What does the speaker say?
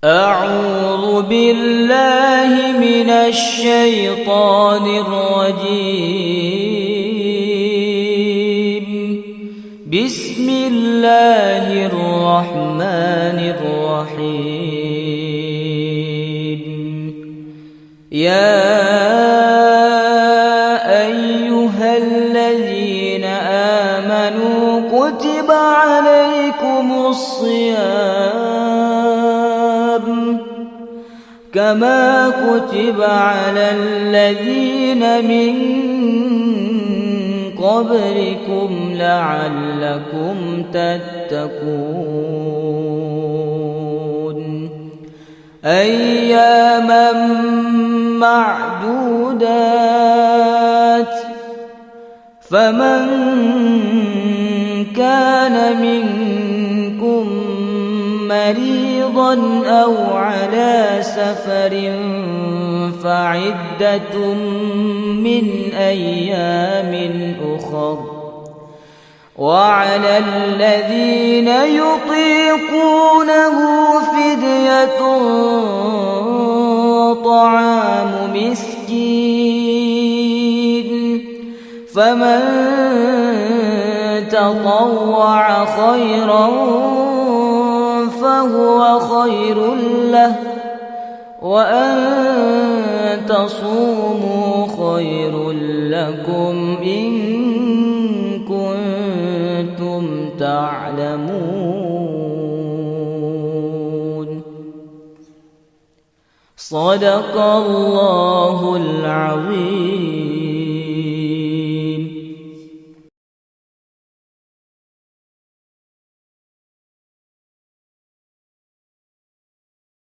أعوذ بالله من الشيطان الرجيم. بسم الله الرحمن الرحيم. يا أيها الذين آمنوا كتب عليكم الصيام كما كتب على الذين من قبلكم لعلكم تتقون. أياما معدودات، فمن كان منكم مريضا أو على سفر فعدة من أيام أخر، وعلى الذين يطيقونه فدية طعام مسكين، فمن تطوع خيرا فهو خير له، وأن تصوموا خير لكم إن كنتم تعلمون. صدق الله العظيم.